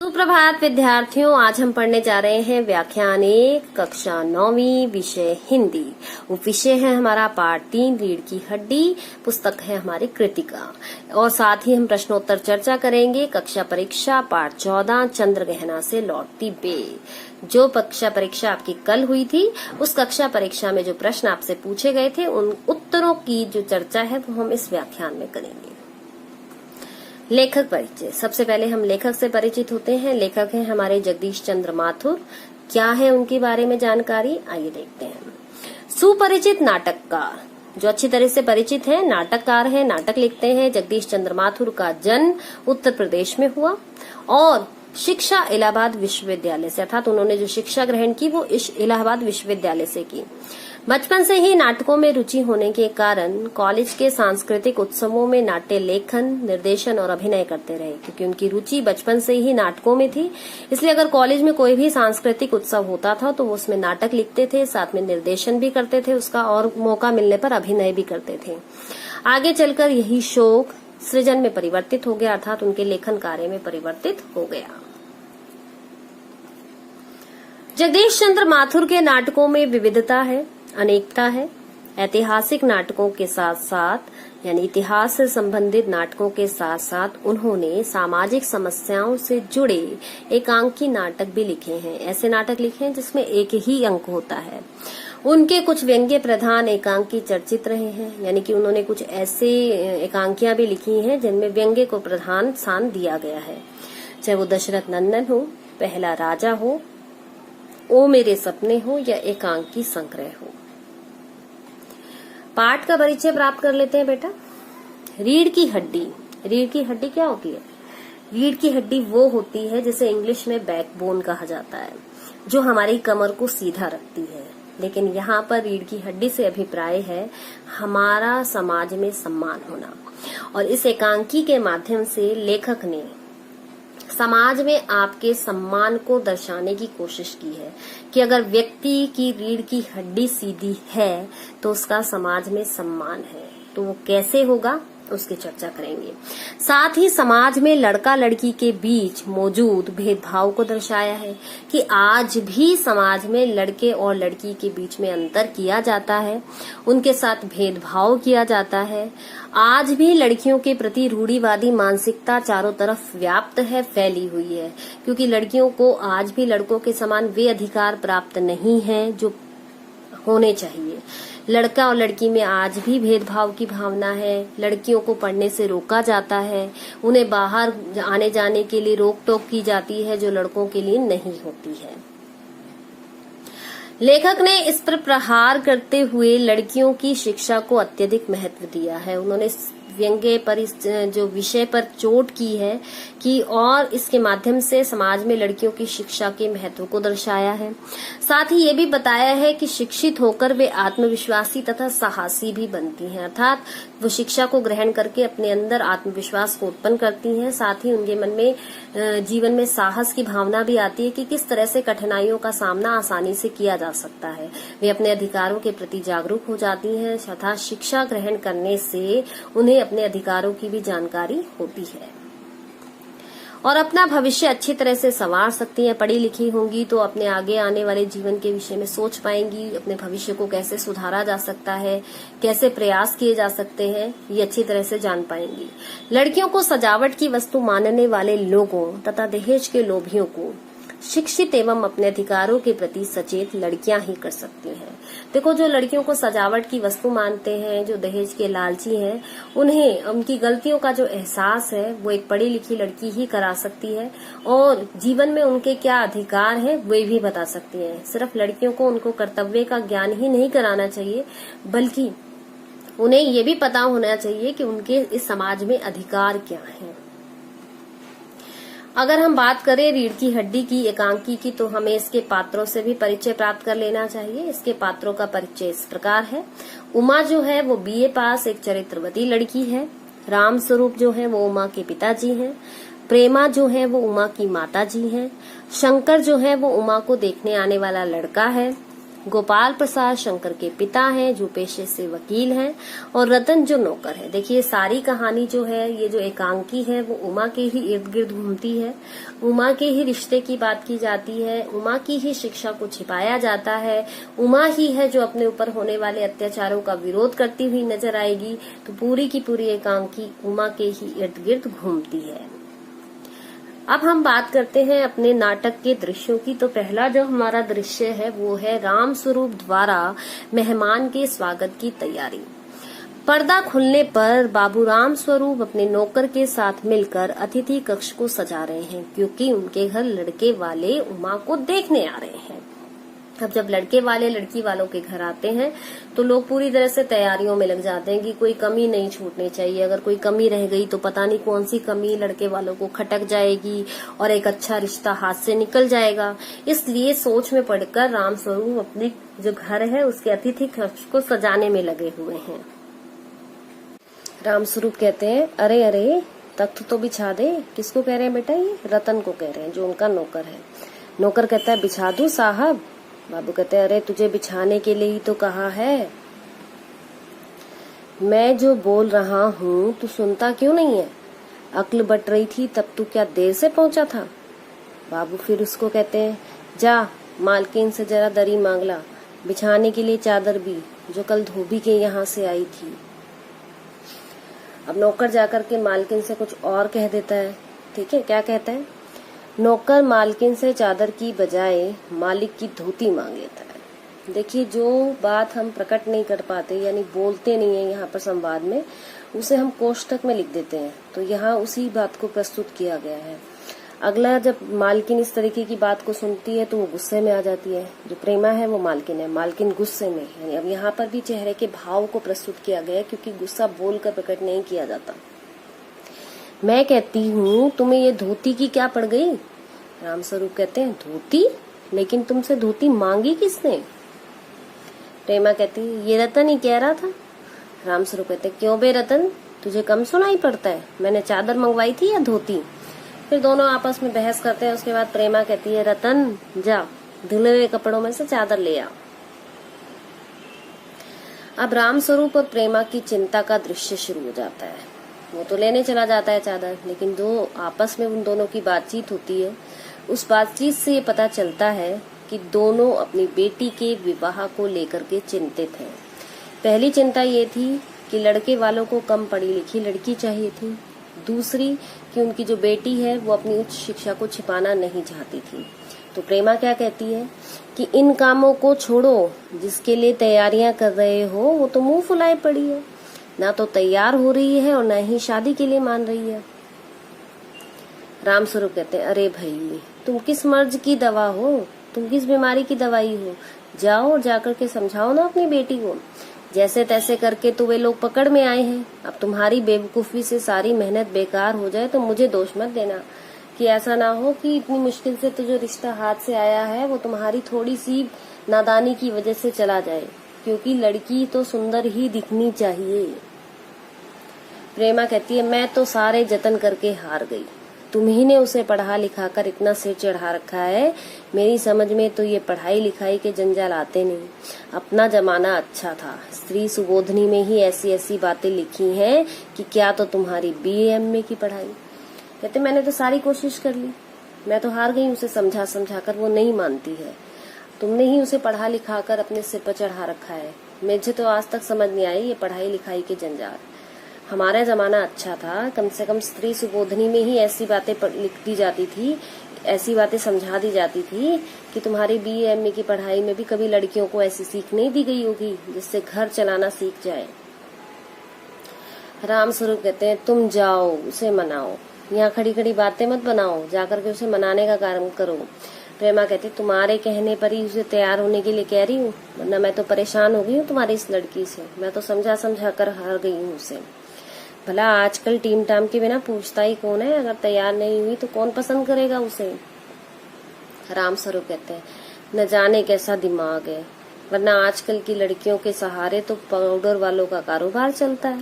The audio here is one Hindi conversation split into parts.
सुप्रभात विद्यार्थियों, आज हम पढ़ने जा रहे हैं व्याख्यान 1 कक्षा 9वीं विषय हिंदी। विषय है हमारा पाठ 3 रीढ़ की हड्डी। पुस्तक है हमारी कृतिका और साथ ही हम प्रश्नोत्तर चर्चा करेंगे। कक्षा परीक्षा पाठ 14 चंद्र गहना से लौटती बेल। जो कक्षा परीक्षा आपकी कल हुई थी, उस कक्षा परीक्षा में जो प्रश्न आपसे पूछे गए थे, उन उत्तरों की जो चर्चा है वो हम इस व्याख्यान में करेंगे। लेखक परिचय। सबसे पहले हम लेखक से परिचित होते हैं। लेखक हैं हमारे जगदीश चंद्र माथुर। क्या है उनके बारे में जानकारी, आइए देखते हैं। सुपरिचित नाटककार, जो अच्छी तरह से परिचित है, नाटककार है, नाटक लिखते हैं। जगदीश चंद्र माथुर का जन्म उत्तर प्रदेश में हुआ और शिक्षा इलाहाबाद विश्वविद्यालय से, अर्थात उन्होंने जो शिक्षा ग्रहण की वो इलाहाबाद विश्वविद्यालय से की। बचपन से ही नाटकों में रुचि होने के कारण कॉलेज के सांस्कृतिक उत्सवों में नाट्य लेखन, निर्देशन और अभिनय करते रहे। क्योंकि उनकी रुचि बचपन से ही नाटकों में थी, इसलिए अगर कॉलेज में कोई भी सांस्कृतिक उत्सव होता था तो वो उसमें नाटक लिखते थे, साथ में निर्देशन भी करते थे उसका, और मौका मिलने पर अभिनय भी करते थे। आगे चलकर यही शौक सृजन में परिवर्तित हो गया, अर्थात उनके लेखन कार्य में परिवर्तित हो गया। जगदीश चंद्र माथुर के नाटकों में विविधता है, अनेकता है। ऐतिहासिक नाटकों के साथ साथ, यानी इतिहास से संबंधित नाटकों के साथ साथ उन्होंने सामाजिक समस्याओं से जुड़े एकांकी नाटक भी लिखे हैं। ऐसे नाटक लिखे हैं जिसमें एक ही अंक होता है। उनके कुछ व्यंग्य प्रधान एकांकी चर्चित रहे हैं, यानी कि उन्होंने कुछ ऐसे एकांकियां भी लिखी हैं जिनमें व्यंग्य को प्रधान स्थान दिया गया है। चाहे वो दशरथ नंदन हो, पहला राजा हो, ओ मेरे सपने हो या एकांकी संग्रह हो। पाठ का परिचय प्राप्त कर लेते हैं बेटा। रीढ़ की हड्डी। रीढ़ की हड्डी क्या होती है? रीढ़ की हड्डी वो होती है जिसे इंग्लिश में बैकबोन कहा जाता है, जो हमारी कमर को सीधा रखती है। लेकिन यहाँ पर रीढ़ की हड्डी से अभिप्राय है हमारा समाज में सम्मान होना। और इस एकांकी के माध्यम से लेखक ने समाज में आपके सम्मान को दर्शाने की कोशिश की है कि अगर व्यक्ति की रीढ़ की हड्डी सीधी है तो उसका समाज में सम्मान है। तो वो कैसे होगा उसकी चर्चा करेंगे। साथ ही समाज में लड़का लड़की के बीच मौजूद भेदभाव को दर्शाया है कि आज भी समाज में लड़के और लड़की के बीच में अंतर किया जाता है, उनके साथ भेदभाव किया जाता है। आज भी लड़कियों के प्रति रूढ़िवादी मानसिकता चारों तरफ व्याप्त है, फैली हुई है, क्योंकि लड़कियों को आज भी लड़कों के समान वे अधिकार प्राप्त नहीं हैं जो होने चाहिए। लड़का और लड़की में आज भी भेदभाव की भावना है। लड़कियों को पढ़ने से रोका जाता है, उन्हें बाहर आने जाने के लिए रोक टोक की जाती है जो लड़कों के लिए नहीं होती है। लेखक ने इस पर प्रहार करते हुए लड़कियों की शिक्षा को अत्यधिक महत्व दिया है। उन्होंने व्यंग्य पर इस जो विषय पर चोट की है कि और इसके माध्यम से समाज में लड़कियों की शिक्षा के महत्व को दर्शाया है। साथ ही ये भी बताया है कि शिक्षित होकर वे आत्मविश्वासी तथा साहसी भी बनती हैं, अर्थात वो शिक्षा को ग्रहण करके अपने अंदर आत्मविश्वास को उत्पन्न करती हैं। साथ ही उनके मन में जीवन में साहस की भावना भी आती है कि किस तरह से कठिनाइयों का सामना आसानी से किया जा सकता है। वे अपने अधिकारों के प्रति जागरूक हो जाती हैं तथा शिक्षा ग्रहण करने से उन्हें अपने अधिकारों की भी जानकारी होती है और अपना भविष्य अच्छी तरह से संवार सकती हैं। पढ़ी लिखी होंगी तो अपने आगे आने वाले जीवन के विषय में सोच पाएंगी, अपने भविष्य को कैसे सुधारा जा सकता है, कैसे प्रयास किए जा सकते हैं, ये अच्छी तरह से जान पाएंगी। लड़कियों को सजावट की वस्तु मानने वाले लोगों तथा दहेज के लोभियों को शिक्षित एवं अपने अधिकारों के प्रति सचेत लड़कियां ही कर सकती हैं। देखो, जो लड़कियों को सजावट की वस्तु मानते हैं, जो दहेज के लालची हैं, उन्हें उनकी गलतियों का जो एहसास है वो एक पढ़ी लिखी लड़की ही करा सकती है और जीवन में उनके क्या अधिकार है वे भी बता सकती है। सिर्फ लड़कियों को उनको कर्तव्य का ज्ञान ही नहीं कराना चाहिए, बल्कि उन्हें ये भी पता होना चाहिए कि उनके इस समाज में अधिकार क्या है। अगर हम बात करें रीढ़ की हड्डी की एकांकी की, तो हमें इसके पात्रों से भी परिचय प्राप्त कर लेना चाहिए। इसके पात्रों का परिचय इस प्रकार है। उमा जो है वो बीए पास एक चरित्रवती लड़की है। राम स्वरूप जो है वो उमा के पिताजी हैं। प्रेमा जो है वो उमा की माताजी हैं। शंकर जो है वो उमा को देखने आने वाला लड़का है। गोपाल प्रसाद शंकर के पिता हैं, जो पेशे से वकील हैं, और रतन जो नौकर है। देखिए सारी कहानी जो है, ये जो एकांकी है वो उमा के ही इर्द गिर्द घूमती है। उमा के ही रिश्ते की बात की जाती है, उमा की ही शिक्षा को छिपाया जाता है, उमा ही है जो अपने ऊपर होने वाले अत्याचारों का विरोध करती हुई नजर आएगी। तो पूरी की पूरी एकांकी उमा के ही इर्द गिर्द घूमती है। अब हम बात करते हैं अपने नाटक के दृश्यों की। तो पहला जो हमारा दृश्य है वो है राम स्वरूप द्वारा मेहमान के स्वागत की तैयारी। पर्दा खुलने पर बाबू राम स्वरूप अपने नौकर के साथ मिलकर अतिथि कक्ष को सजा रहे हैं, क्योंकि उनके घर लड़के वाले उमा को देखने आ रहे हैं। अब जब लड़के वाले लड़की वालों के घर आते हैं तो लोग पूरी तरह से तैयारियों में लग जाते हैं कि कोई कमी नहीं छूटनी चाहिए। अगर कोई कमी रह गई तो पता नहीं कौन सी कमी लड़के वालों को खटक जाएगी और एक अच्छा रिश्ता हाथ से निकल जाएगा। इसलिए सोच में पड़कर राम स्वरूप अपने जो घर है उसके अतिथि कक्ष को सजाने में लगे हुए हैं। राम स्वरूप कहते हैं, अरे अरे तख्त तो बिछा दे। किसको कह रहे हैं बेटा? ये रतन को कह रहे हैं, जो उनका नौकर है। नौकर कहता है, बिछा दूं साहब? बाबू कहते हैं, अरे तुझे बिछाने के लिए ही तो कहा है। मैं जो बोल रहा हूँ तू सुनता क्यों नहीं है? अक्ल बट रही थी तब तू क्या देर से पहुंचा था? बाबू फिर उसको कहते हैं, जा मालकिन से जरा दरी मांग ला, बिछाने के लिए चादर भी, जो कल धोबी के यहाँ से आई थी। अब नौकर जाकर के मालकिन से कुछ और कह देता है। ठीक है, क्या कहता है? नौकर मालकिन से चादर की बजाय मालिक की धोती मांग लेता है। देखिए, जो बात हम प्रकट नहीं कर पाते यानी बोलते नहीं है यहाँ पर संवाद में, उसे हम कोष्टक में लिख देते हैं। तो यहाँ उसी बात को प्रस्तुत किया गया है। अगला, जब मालकिन इस तरीके की बात को सुनती है तो वो गुस्से में आ जाती है। जो प्रेमा है वो मालकिन है, मालकिन गुस्से में है। अब यहाँ पर भी चेहरे के भाव को प्रस्तुत किया गया है, क्योंकि गुस्सा बोलकर प्रकट नहीं किया जाता। मैं कहती हूँ तुम्हें ये धोती की क्या पड़ गई? राम स्वरूप कहते हैं, धोती? लेकिन तुमसे धोती मांगी किसने? प्रेमा कहती है, ये रतन ही कह रहा था। राम स्वरूप कहते हैं, क्यों बे रतन, तुझे कम सुनाई पड़ता है? मैंने चादर मंगवाई थी या धोती? फिर दोनों आपस में बहस करते हैं। उसके बाद प्रेमा कहती है, रतन जा धुले हुए कपड़ों में से चादर ले आ। अब राम स्वरूप और प्रेमा की चिंता का दृश्य शुरू हो जाता है। वो तो लेने चला जाता है चादर, लेकिन जो आपस में उन दोनों की बातचीत होती है, उस बातचीत से ये पता चलता है कि दोनों अपनी बेटी के विवाह को लेकर के चिंतित हैं। पहली चिंता ये थी कि लड़के वालों को कम पढ़ी लिखी लड़की चाहिए थी। दूसरी कि उनकी जो बेटी है वो अपनी उच्च शिक्षा को छिपाना नहीं चाहती थी। तो प्रेमा क्या कहती है कि इन कामों को छोड़ो, जिसके लिए तैयारियां कर रहे हो वो तो मुंह फुलाए पड़ी है, ना तो तैयार हो रही है और न ही शादी के लिए मान रही है। राम स्वरूप कहते हैं, अरे भाई तुम किस मर्ज की दवा हो, तुम किस बीमारी की दवाई हो? जाओ और जाकर के समझाओ ना अपनी बेटी को। जैसे तैसे करके तो वे लोग पकड़ में आए हैं। अब तुम्हारी बेवकूफी से सारी मेहनत बेकार हो जाए तो मुझे दोष मत देना, कि ऐसा ना हो कि इतनी मुश्किल से तो जो रिश्ता हाथ से आया है वो तुम्हारी थोड़ी सी नादानी की वजह से चला जाए, क्योंकि लड़की तो सुंदर ही दिखनी चाहिए। प्रेमा कहती है, मैं तो सारे जतन करके हार गई। तुम्ही ने उसे पढ़ा लिखा कर इतना सिर चढ़ा रखा है। मेरी समझ में तो ये पढ़ाई लिखाई के जंजाल आते नहीं। अपना जमाना अच्छा था, स्त्री सुबोधनी में ही ऐसी ऐसी बातें लिखी हैं कि क्या तो तुम्हारी BA MA की पढ़ाई। कहते मैंने तो सारी कोशिश कर ली, मैं तो हार गई उसे समझा समझा कर, वो नहीं मानती है। तुमने ही उसे पढ़ा लिखा कर अपने सिर पर चढ़ा रखा है। मुझे तो आज तक समझ नहीं आई ये पढ़ाई लिखाई के जंजाल। हमारा जमाना अच्छा था, कम से कम स्त्री सुबोधनी में ही ऐसी बातें लिख दी जाती थी, ऐसी बातें समझा दी जाती थी कि तुम्हारी BA MA की पढ़ाई में भी कभी लड़कियों को ऐसी सीख नहीं दी गई होगी जिससे घर चलाना सीख जाए। राम स्वरूप कहते हैं, तुम जाओ उसे मनाओ, यहाँ खड़ी खड़ी बातें मत बनाओ, जाकर के उसे मनाने का काम करो। प्रेमा कहती, तुम्हारे कहने पर ही उसे तैयार होने के लिए कह रही हूँ, वरना मैं तो परेशान हो गई हूँ तुम्हारी इस लड़की से। मैं तो समझा समझा कर हार गई हूँ उसे। भला आजकल टीम टाम के बिना पूछता ही कौन है? अगर तैयार नहीं हुई तो कौन पसंद करेगा उसे? राम स्वरूप कहते हैं, न जाने कैसा दिमाग है, वरना आजकल की लड़कियों के सहारे तो पाउडर वालों का कारोबार चलता है।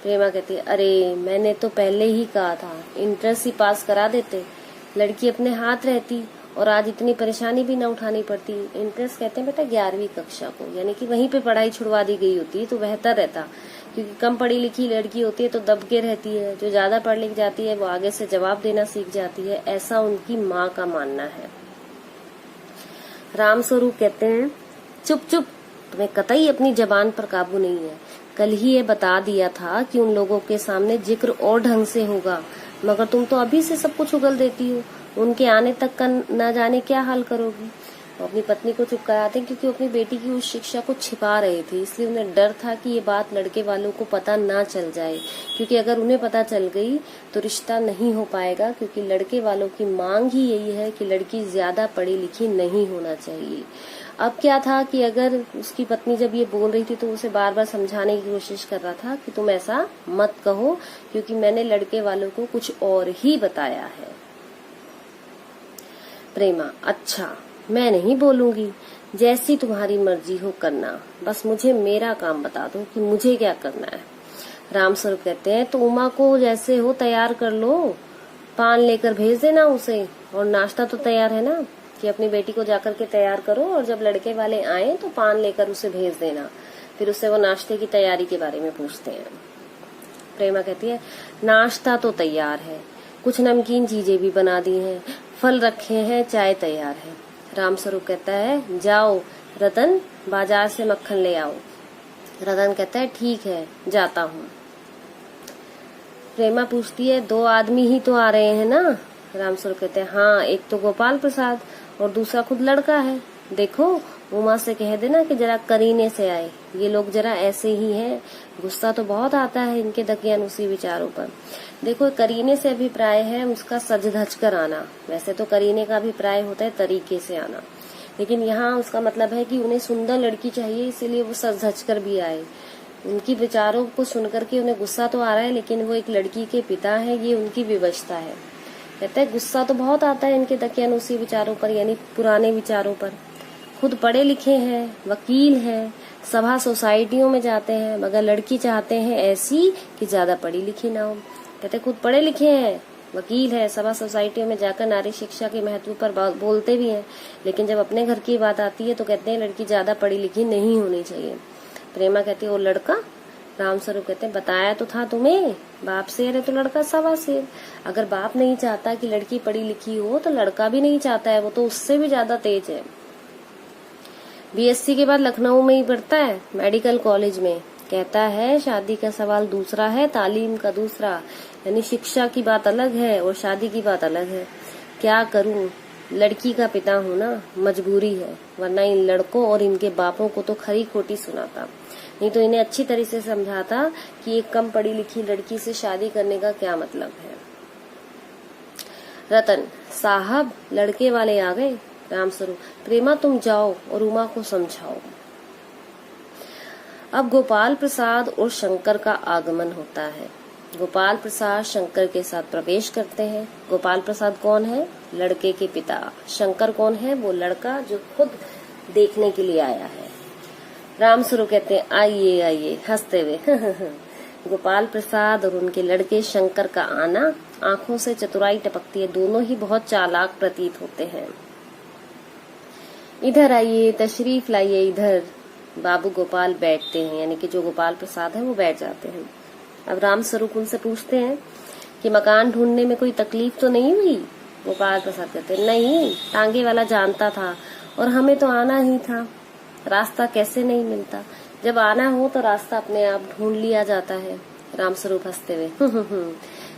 प्रेमा कहती है, अरे मैंने तो पहले ही कहा था, इंट्रेंस ही पास करा देते, लड़की अपने हाथ रहती और आज इतनी परेशानी भी ना उठानी पड़ती। इंटरेस्ट कहते हैं बेटा 11वीं कक्षा को, यानी कि वहीं पे पढ़ाई छुड़वा दी गई होती तो बेहतर रहता, क्योंकि कम पढ़ी लिखी लड़की होती है तो दब के रहती है, जो ज्यादा पढ़ लिख जाती है वो आगे से जवाब देना सीख जाती है, ऐसा उनकी माँ का मानना है। रामस्वरूप कहते हैं चुप चुप, तुम्हें कतई अपनी जबान पर काबू नहीं है। कल ही ये बता दिया था कि उन लोगों के सामने जिक्र और ढंग से होगा, मगर तुम तो अभी से सब कुछ उगल देती हो। उनके आने तक का न जाने क्या हाल करोगी। वो अपनी पत्नी को चुप कराते हैं क्योंकि अपनी बेटी की उस शिक्षा को छिपा रहे थे, इसलिए उन्हें डर था कि ये बात लड़के वालों को पता ना चल जाए, क्योंकि अगर उन्हें पता चल गई तो रिश्ता नहीं हो पाएगा, क्योंकि लड़के वालों की मांग ही यही है कि लड़की ज्यादा पढ़ी लिखी नहीं होना चाहिए। अब क्या था कि अगर उसकी पत्नी जब ये बोल रही थी तो उसे बार बार समझाने की कोशिश कर रहा था कि तुम ऐसा मत कहो, क्योंकि मैंने लड़के वालों को कुछ और ही बताया है। प्रेमा अच्छा, मैं नहीं बोलूंगी, जैसी तुम्हारी मर्जी हो करना, बस मुझे मेरा काम बता दो कि मुझे क्या करना है। रामस्वरूप कहते हैं तो उमा को जैसे हो तैयार कर लो, पान लेकर भेज देना उसे, और नाश्ता तो तैयार है ना, कि अपनी बेटी को जाकर के तैयार करो और जब लड़के वाले आए तो पान लेकर उसे भेज देना। फिर उससे वो नाश्ते की तैयारी के बारे में पूछते हैं। प्रेमा कहती है नाश्ता तो तैयार है, कुछ नमकीन चीजें भी बना दी हैं, फल रखे हैं, चाय तैयार है। रामस्वरूप कहता है जाओ रतन, बाजार से मक्खन ले आओ। रतन कहता है ठीक है, जाता हूँ। प्रेमा पूछती है 2 आदमी ही तो आ रहे हैं ना। रामस्वरूप कहते हैं हाँ, एक तो गोपाल प्रसाद और दूसरा खुद लड़का है। देखो उमा से कह देना कि जरा करीने से आए, ये लोग जरा ऐसे ही हैं, गुस्सा तो बहुत आता है इनके दकियानुसी विचारों पर। देखो करीने से अभिप्राय है उसका सज धज कर आना, वैसे तो करीने का अभिप्राय होता है तरीके से आना, लेकिन यहाँ उसका मतलब है कि उन्हें सुंदर लड़की चाहिए, इसीलिए वो सज धज कर भी आए। उनकी विचारों को सुनकर के उन्हें गुस्सा तो आ रहा है, लेकिन वो एक लड़की के पिता है, ये उनकी विवशता है। कहते हैं गुस्सा तो बहुत आता है इनके दकियानुसी विचारों पर, यानी पुराने विचारों पर। खुद पढ़े लिखे हैं, वकील हैं, सभा सोसाइटियों में जाते हैं, मगर लड़की चाहते हैं ऐसी कि ज्यादा पढ़ी लिखी ना हो। कहते खुद पढ़े लिखे हैं, वकील है, सभा सोसाइटियों में जाकर नारी शिक्षा के महत्व पर बोलते भी हैं, लेकिन जब अपने घर की बात आती है तो कहते हैं लड़की ज्यादा पढ़ी लिखी नहीं होनी चाहिए। प्रेमा कहती है वो लड़का। रामस्वरूप कहते हैं बताया तो था तुम्हें, बाप शेर है तो लड़का सवा शेर। अगर बाप नहीं चाहता कि लड़की पढ़ी लिखी हो तो लड़का भी नहीं चाहता है, वो तो उससे भी ज्यादा तेज है। बीएससी के बाद लखनऊ में ही पढ़ता है, मेडिकल कॉलेज में। कहता है शादी का सवाल दूसरा है, तालीम का दूसरा, यानी शिक्षा की बात अलग है और शादी की बात अलग है। क्या करूं, लड़की का पिता हूं ना, मजबूरी है, वरना इन लड़कों और इनके बापों को तो खरी खोटी सुनाता, नहीं तो इन्हें अच्छी तरह से समझाता कि एक कम पढ़ी लिखी लड़की से शादी करने का क्या मतलब है। रतन साहब लड़के वाले आ गए। रामस्वरूप प्रेमा तुम जाओ और उमा को समझाओ। अब गोपाल प्रसाद और शंकर का आगमन होता है। गोपाल प्रसाद शंकर के साथ प्रवेश करते हैं। गोपाल प्रसाद कौन है? लड़के के पिता। शंकर कौन है? वो लड़का जो खुद देखने के लिए आया है। रामस्वरूप कहते हैं आइए आइए हंसते हुए। गोपाल प्रसाद और उनके लड़के शंकर का आना, आंखों से चतुराई टपकती है, दोनों ही बहुत चालाक प्रतीत होते हैं। इधर आइए, तशरीफ लाइए इधर। बाबू गोपाल बैठते हैं, यानी कि जो गोपाल प्रसाद है वो बैठ जाते हैं। अब रामस्वरूप उनसे पूछते हैं कि मकान ढूंढने में कोई तकलीफ तो नहीं हुई? गोपाल प्रसाद कहते हैं नहीं, टांगे वाला जानता था और हमें तो आना ही था, रास्ता कैसे नहीं मिलता, जब आना हो तो रास्ता अपने आप ढूंढ लिया जाता है। रामस्वरूप हंसते हुए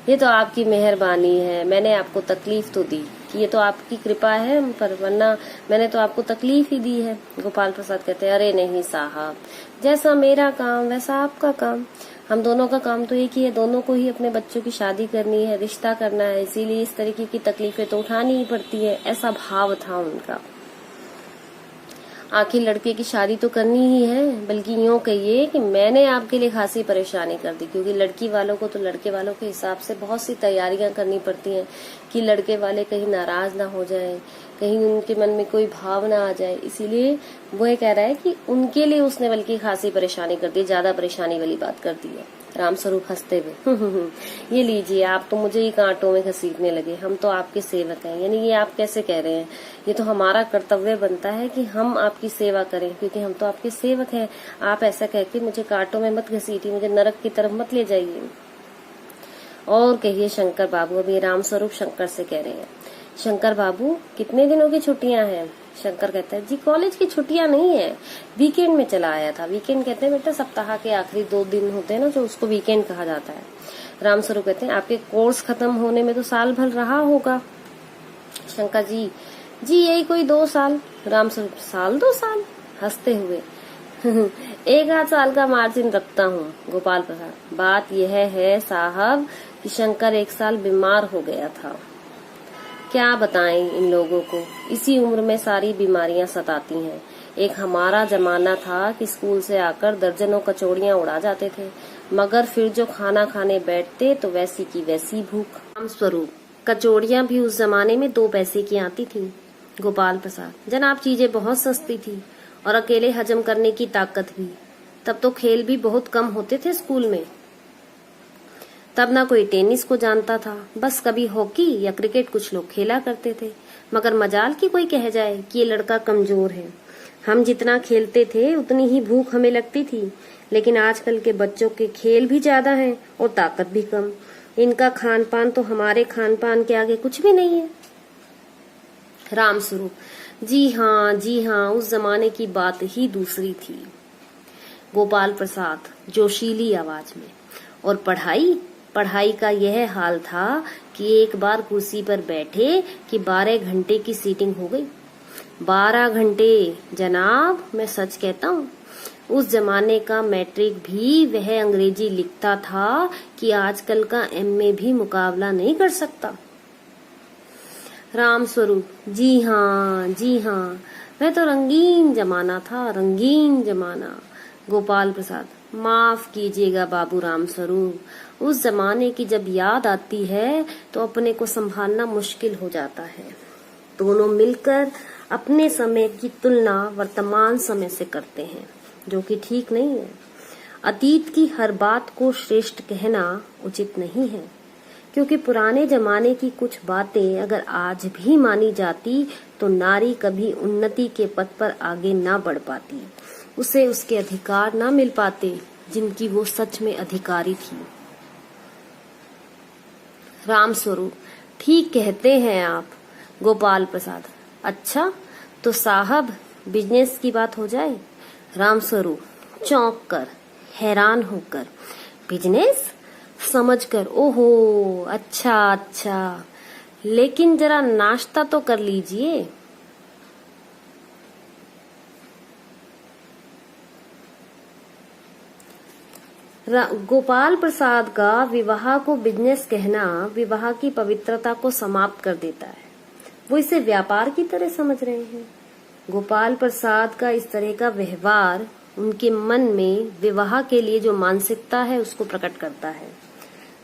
ये तो आपकी मेहरबानी है, मैंने आपको तकलीफ तो दी कि ये तो आपकी कृपा है हम पर, वरना मैंने तो आपको तकलीफ ही दी है। गोपाल प्रसाद कहते हैं अरे नहीं साहब, जैसा मेरा काम वैसा आपका काम, हम दोनों का काम तो एक ही है, दोनों को ही अपने बच्चों की शादी करनी है, रिश्ता करना है, इसीलिए इस तरीके की तकलीफें तो उठानी ही पड़ती है, ऐसा भाव था उनका। आखिर लड़के की शादी तो करनी ही है, बल्कि यूं कहिए कि मैंने आपके लिए खासी परेशानी कर दी, क्योंकि लड़की वालों को तो लड़के वालों के हिसाब से बहुत सी तैयारियां करनी पड़ती हैं कि लड़के वाले कहीं नाराज ना हो जाएं, कहीं उनके मन में कोई भाव ना आ जाए, इसीलिए वो ये कह रहा है कि उनके लिए उसने बल्कि खासी परेशानी कर दी, ज्यादा परेशानी वाली बात कर दी है। रामस्वरूप हंसते हुए ये लीजिए, आप तो मुझे ही कांटों में घसीटने लगे, हम तो आपके सेवक हैं। यानी ये आप कैसे कह रहे हैं, ये तो हमारा कर्तव्य बनता है कि हम आपकी सेवा करें, क्योंकि हम तो आपके सेवक हैं। आप ऐसा कह के मुझे कांटों में मत घसीटिए, मुझे नरक की तरफ मत ले जाइए। और कहिए शंकर बाबू, अभी रामस्वरूप शंकर से कह रहे हैं, शंकर बाबू कितने दिनों की छुट्टियां हैं? शंकर कहता है, जी कॉलेज की छुट्टियां नहीं है, वीकेंड में चला आया था। वीकेंड कहते हैं बेटा सप्ताह के आखिरी 2 दिन होते हैं ना, जो उसको वीकेंड कहा जाता है। रामस्वरूप कहते हैं, आपके कोर्स खत्म होने में तो साल भर रहा होगा। शंकर जी यही कोई 2 साल। रामस्वरूप, साल 2 साल? हंसते हुए 1 आध साल का मार्जिन रखता हूँ। गोपाल प्रसाद, बात यह है साहब कि शंकर 1 साल बीमार हो गया था। क्या बताएं इन लोगों को, इसी उम्र में सारी बीमारियां सताती हैं। एक हमारा जमाना था कि स्कूल से आकर दर्जनों कचौड़ियां उड़ा जाते थे, मगर फिर जो खाना खाने बैठते तो वैसी की वैसी भूख। रामस्वरूप, कचौड़ियां भी उस जमाने में 2 पैसे की आती थी। गोपाल प्रसाद, जनाब चीजें बहुत सस्ती थी और अकेले हजम करने की ताकत भी। तब तो खेल भी बहुत कम होते थे स्कूल में। तब ना कोई टेनिस को जानता था, बस कभी हॉकी या क्रिकेट कुछ लोग खेला करते थे। मगर मजाल की कोई कह जाए कि ये लड़का कमजोर है। हम जितना खेलते थे उतनी ही भूख हमें लगती थी। लेकिन आजकल के बच्चों के खेल भी ज्यादा हैं और ताकत भी कम। इनका खान पान तो हमारे खान पान के आगे कुछ भी नहीं है। रामस्वरूप, जी हाँ, उस जमाने की बात ही दूसरी थी। गोपाल प्रसाद जोशीली आवाज में, और पढ़ाई का यह हाल था कि एक बार कुर्सी पर बैठे कि 12 घंटे की सीटिंग हो गई। 12 घंटे जनाब, मैं सच कहता हूँ। उस जमाने का मैट्रिक भी वह अंग्रेजी लिखता था कि आजकल का एमए भी मुकाबला नहीं कर सकता। रामस्वरूप, जी हाँ, वह तो रंगीन जमाना था, रंगीन जमाना। गोपाल प्रसाद, माफ कीजिएगा बाबू रामस्वरूप, उस जमाने की जब याद आती है तो अपने को संभालना मुश्किल हो जाता है। दोनों मिलकर अपने समय की तुलना वर्तमान समय से करते हैं, जो कि ठीक नहीं है। अतीत की हर बात को श्रेष्ठ कहना उचित नहीं है, क्योंकि पुराने जमाने की कुछ बातें अगर आज भी मानी जाती तो नारी कभी उन्नति के पथ पर आगे ना बढ़ पाती, उसे उसके अधिकार ना मिल पाते जिनकी वो सच में अधिकारी थी। रामस्वरूप, ठीक कहते हैं आप। गोपाल प्रसाद, अच्छा तो साहब बिजनेस की बात हो जाए। रामस्वरूप चौंक कर, हैरान होकर, बिजनेस? समझकर, ओहो अच्छा, लेकिन जरा नाश्ता तो कर लीजिए। गोपाल प्रसाद का विवाह को बिजनेस कहना विवाह की पवित्रता को समाप्त कर देता है। वो इसे व्यापार की तरह समझ रहे हैं। गोपाल प्रसाद का इस तरह का व्यवहार उनके मन में विवाह के लिए जो मानसिकता है उसको प्रकट करता है।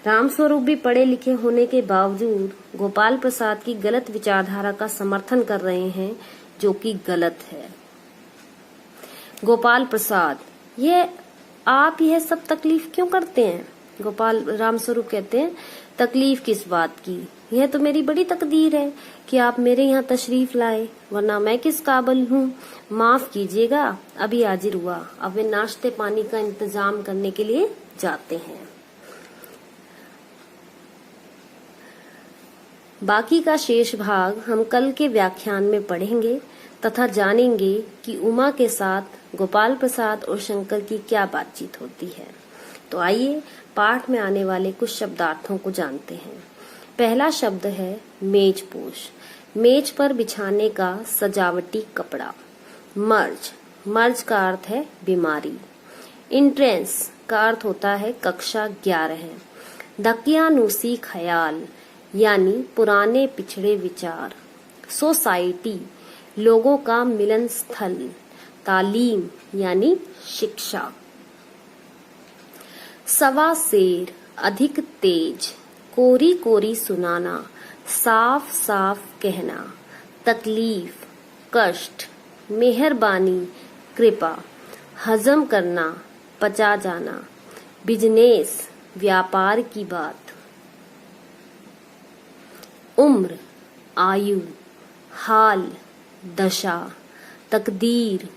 रामस्वरूप भी पढ़े लिखे होने के बावजूद गोपाल प्रसाद की गलत विचारधारा का समर्थन कर रहे हैं, जो कि गलत है। गोपाल प्रसाद, आप यह सब तकलीफ क्यों करते हैं? गोपाल रामस्वरूप कहते हैं, तकलीफ किस बात की? यह तो मेरी बड़ी तकदीर है कि आप मेरे यहाँ तशरीफ लाए, वरना मैं किस काबिल हूँ। माफ कीजिएगा, अभी हाजिर हुआ। अब वे नाश्ते पानी का इंतजाम करने के लिए जाते हैं। बाकी का शेष भाग हम कल के व्याख्यान में पढ़ेंगे तथा जानेंगे कि उमा के साथ गोपाल प्रसाद और शंकर की क्या बातचीत होती है। तो आइए पाठ में आने वाले कुछ शब्दार्थों को जानते हैं। पहला शब्द है मेजपोश। मेज पर बिछाने का सजावटी कपड़ा। मर्ज का अर्थ है बीमारी। इंट्रेंस का अर्थ होता है कक्षा 11। दकियानूसी ख्याल यानी पुराने पिछड़े विचार। सोसाइटी लोगों का मिलन स्थल। तालीम यानी शिक्षा। सवा शेर अधिक तेज। कोरी कोरी सुनाना, साफ साफ कहना। तकलीफ कष्ट। मेहरबानी कृपा। हजम करना, पचा जाना। बिजनेस व्यापार की बात। उम्र आयु, हाल दशा, तकदीर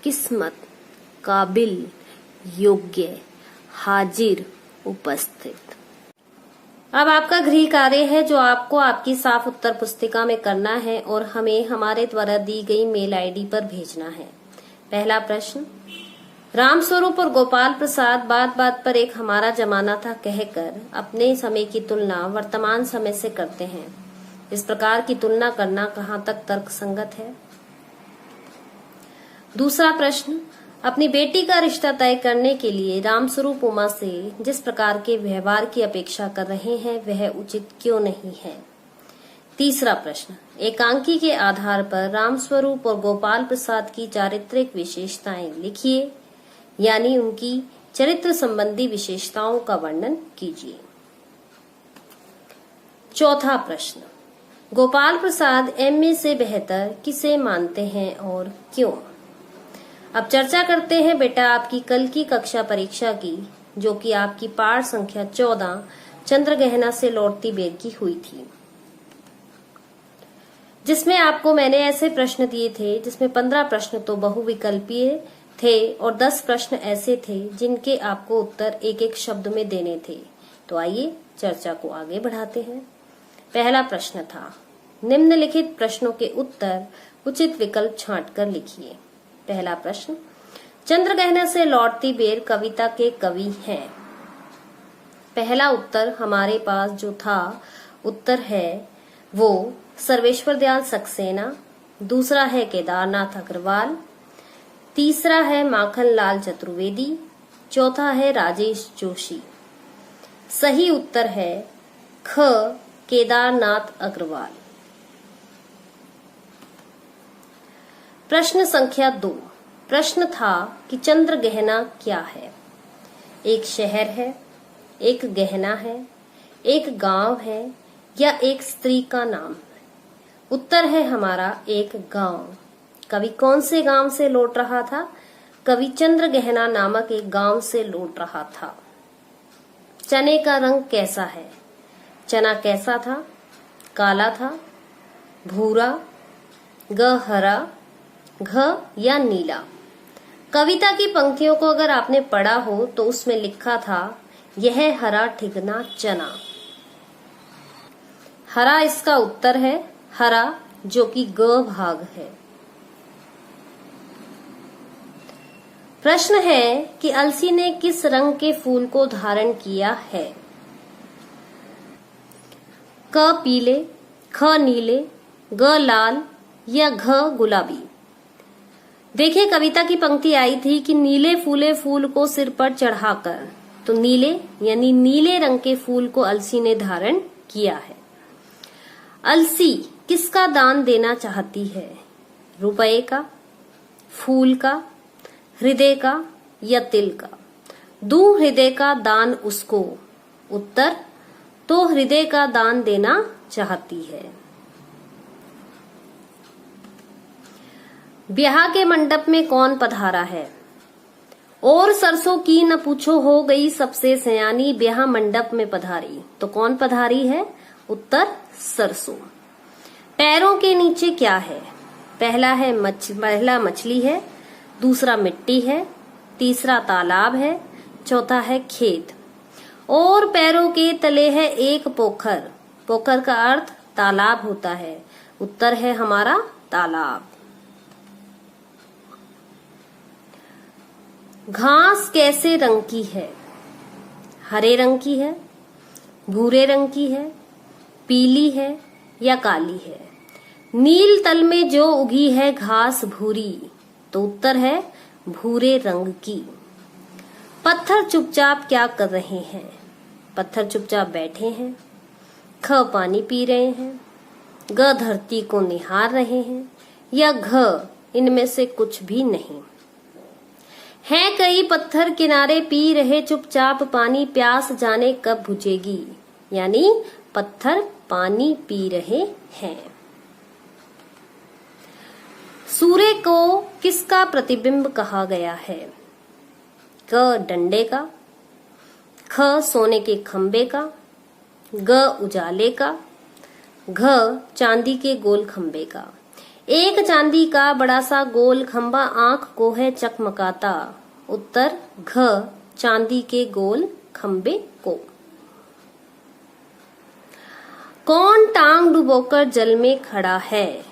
किस्मत, काबिल योग्य, हाजिर उपस्थित। अब आपका गृह कार्य है जो आपको आपकी साफ उत्तर पुस्तिका में करना है और हमें हमारे द्वारा दी गई मेल आईडी पर भेजना है। पहला प्रश्न, रामस्वरूप और गोपाल प्रसाद बात बात पर एक हमारा जमाना था कहकर अपने समय की तुलना वर्तमान समय से करते हैं। इस प्रकार की तुलना करना कहां तक तर्कसंगत है? दूसरा प्रश्न, अपनी बेटी का रिश्ता तय करने के लिए रामस्वरूप उमा से जिस प्रकार के व्यवहार की अपेक्षा कर रहे हैं वह उचित क्यों नहीं है? तीसरा प्रश्न, एकांकी के आधार पर रामस्वरूप और गोपाल प्रसाद की चारित्रिक विशेषताएं लिखिए, यानी उनकी चरित्र संबंधी विशेषताओं का वर्णन कीजिए। चौथा प्रश्न, गोपाल प्रसाद एमए से बेहतर किसे मानते हैं और क्यों? अब चर्चा करते हैं बेटा आपकी कल की कक्षा परीक्षा की, जो कि आपकी पाठ संख्या 14 चंद्रगहना से लौटती बेर की हुई थी, जिसमें आपको मैंने ऐसे प्रश्न दिए थे जिसमें 15 प्रश्न तो बहुविकल्पीय थे और 10 प्रश्न ऐसे थे जिनके आपको उत्तर एक एक शब्द में देने थे। तो आइए चर्चा को आगे बढ़ाते हैं। पहला प्रश्न था, निम्नलिखित प्रश्नों के उत्तर उचित विकल्प छांटकर लिखिए। पहला प्रश्न, चंद्रगहना से लौटती बेर कविता के कवि हैं? पहला उत्तर हमारे पास जो था उत्तर है वो सर्वेश्वर दयाल सक्सेना, दूसरा है केदारनाथ अग्रवाल, तीसरा है माखनलाल चतुर्वेदी, चौथा है राजेश जोशी। सही उत्तर है ख केदारनाथ अग्रवाल। प्रश्न संख्या 2, प्रश्न था कि चंद्रगहना क्या है? एक शहर है, एक गहना है, एक गांव है या एक स्त्री का नाम है? उत्तर है हमारा एक गांव। कवि कौन से गांव से लौट रहा था? कवि चंद्रगहना नामक एक गांव से लौट रहा था। चने का रंग कैसा है? चना कैसा था? काला था, भूरा, गहरा, घ या नीला? कविता की पंक्तियों को अगर आपने पढ़ा हो तो उसमें लिखा था यह हरा ठिगना चना। हरा इसका उत्तर है, हरा जो कि ग भाग है। प्रश्न है कि अलसी ने किस रंग के फूल को धारण किया है? क पीले, ख नीले, ग लाल या घ गुलाबी? देखिए कविता की पंक्ति आई थी कि नीले फूले फूल को सिर पर चढ़ाकर, तो नीले यानी नीले रंग के फूल को अलसी ने धारण किया है। अलसी किसका दान देना चाहती है? रुपए का, फूल का, हृदय का या तिल का? दूं हृदय का दान उसको। उत्तर तो हृदय का दान देना चाहती है। ब्याह के मंडप में कौन पधारा है? और सरसों की न पूछो हो गई सबसे सयानी, ब्याह मंडप में पधारी। तो कौन पधारी है? उत्तर सरसों। पैरों के नीचे क्या है? पहला मछली है, दूसरा मिट्टी है, तीसरा तालाब है, चौथा है खेत। और पैरों के तले है एक पोखर। पोखर का अर्थ तालाब होता है। उत्तर है हमारा तालाब। घास कैसे रंग की है? हरे रंग की है, भूरे रंग की है, पीली है या काली है? नील तल में जो उगी है घास भूरी, तो उत्तर है भूरे रंग की। पत्थर चुपचाप क्या कर रहे हैं? पत्थर चुपचाप बैठे हैं, ख पानी पी रहे हैं, ग धरती को निहार रहे हैं या घ इनमें से कुछ भी नहीं। हैं कई पत्थर किनारे पी रहे चुपचाप पानी, प्यास जाने कब बुझेगी? यानी पत्थर पानी पी रहे हैं। सूर्य को किसका प्रतिबिंब कहा गया है? क डंडे का, ख सोने के खंबे का, ग उजाले का, घ चांदी के गोल खंबे का। एक चांदी का बड़ा सा गोल खंबा आंख को है चकमकाता। उत्तर घ चांदी के गोल खंबे को। कौन टांग डुबोकर जल में खड़ा है?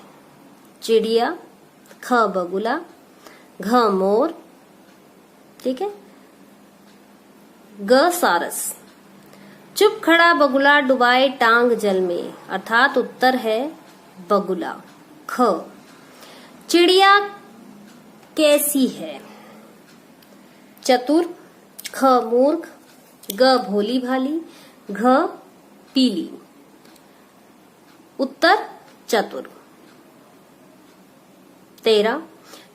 चिड़िया, ख बगुला, घ मोर, ठीक है, ग सारस। चुप खड़ा बगुला डुबाए टांग जल में, अर्थात उत्तर है बगुला। ख चिड़िया कैसी है? चतुर, ख मूर्ख, ग भोली भाली, घ पीली। उत्तर चतुर। 13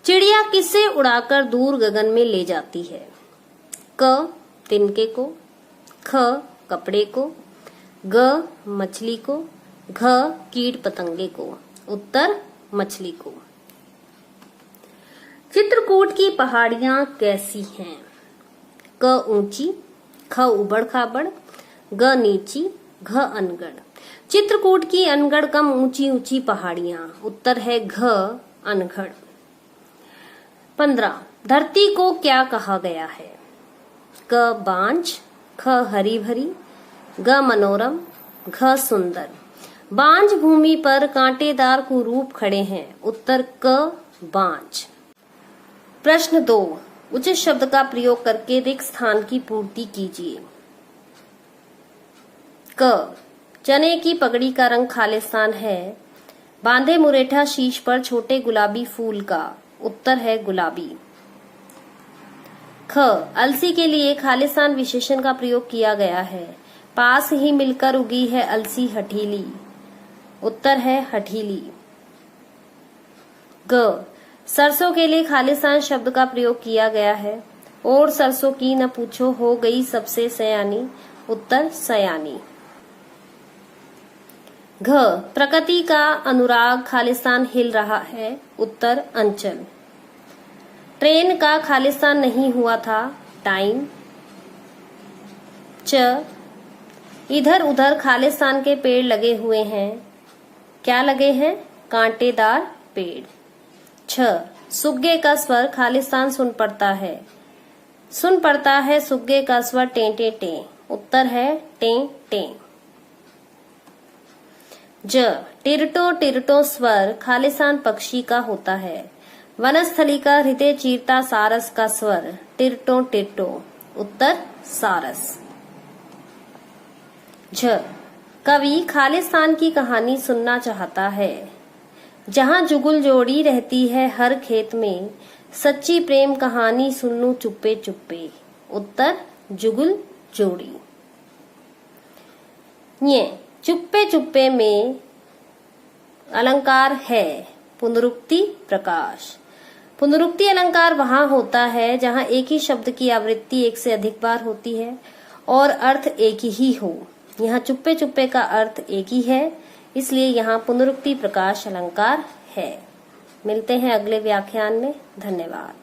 चिड़िया किसे उड़ाकर दूर गगन में ले जाती है? क तिनके को, ख कपड़े को, ग मछली को, घ कीट पतंगे को। उत्तर मछली को। चित्रकूट की पहाड़ियां कैसी हैं? क ऊंची, ख उबड़ खाबड़, ग नीची, घ अनगढ़। चित्रकूट की अनगढ़ कम ऊंची ऊंची पहाड़ियां। उत्तर है घ अनगढ़। 15 धरती को क्या कहा गया है? क बांझ, ख हरी भरी, ग मनोरम, घ सुंदर। बांझ भूमि पर कांटेदार कुरूप खड़े हैं। उत्तर क बांझ। प्रश्न 2 उचित शब्द का प्रयोग करके रिक्त स्थान की पूर्ति कीजिए। क चने की पगड़ी का रंग खालिस्तान है। बांधे मुरेठा शीश पर छोटे गुलाबी फूल का। उत्तर है गुलाबी। ख अलसी के लिए खालिस्तान विशेषण का प्रयोग किया गया है। पास ही मिलकर उगी है अलसी हठीली। उत्तर है हठीली। ग सरसों के लिए खालिस्तान शब्द का प्रयोग किया गया है। और सरसों की न पूछो हो गई सबसे सयानी। उत्तर सयानी। घ प्रकृति का अनुराग खालिस्तान हिल रहा है। उत्तर अंचल। ट्रेन का खालिस्तान नहीं हुआ था। टाइम। च इधर उधर खालिस्तान के पेड़ लगे हुए हैं। क्या लगे हैं? कांटेदार पेड़। छ सुग्गे का स्वर खालिस्तान सुन पड़ता है। सुन पड़ता है सुग्गे का स्वर टें टें टें। उत्तर है टें टें। ज टिरटो टिरटो स्वर खालिस्तान पक्षी का होता है। वनस्थली का हृदय चीरता सारस का स्वर टिरटो टिरटो। उत्तर सारस। झ कवि खालिस्तान की कहानी सुनना चाहता है। जहाँ जुगुल जोड़ी रहती है हर खेत में, सच्ची प्रेम कहानी सुनूं चुप्पे चुप्पे। उत्तर जुगुल जोड़ी। ये चुप्पे चुप्पे में अलंकार है पुनरुक्ति प्रकाश। पुनरुक्ति अलंकार वहां होता है जहां एक ही शब्द की आवृत्ति एक से अधिक बार होती है और अर्थ एक ही हो। यहाँ चुप्पे चुप्पे का अर्थ एक ही है, इसलिए यहाँ पुनरुक्ति प्रकाश अलंकार है। मिलते हैं अगले व्याख्यान में। धन्यवाद।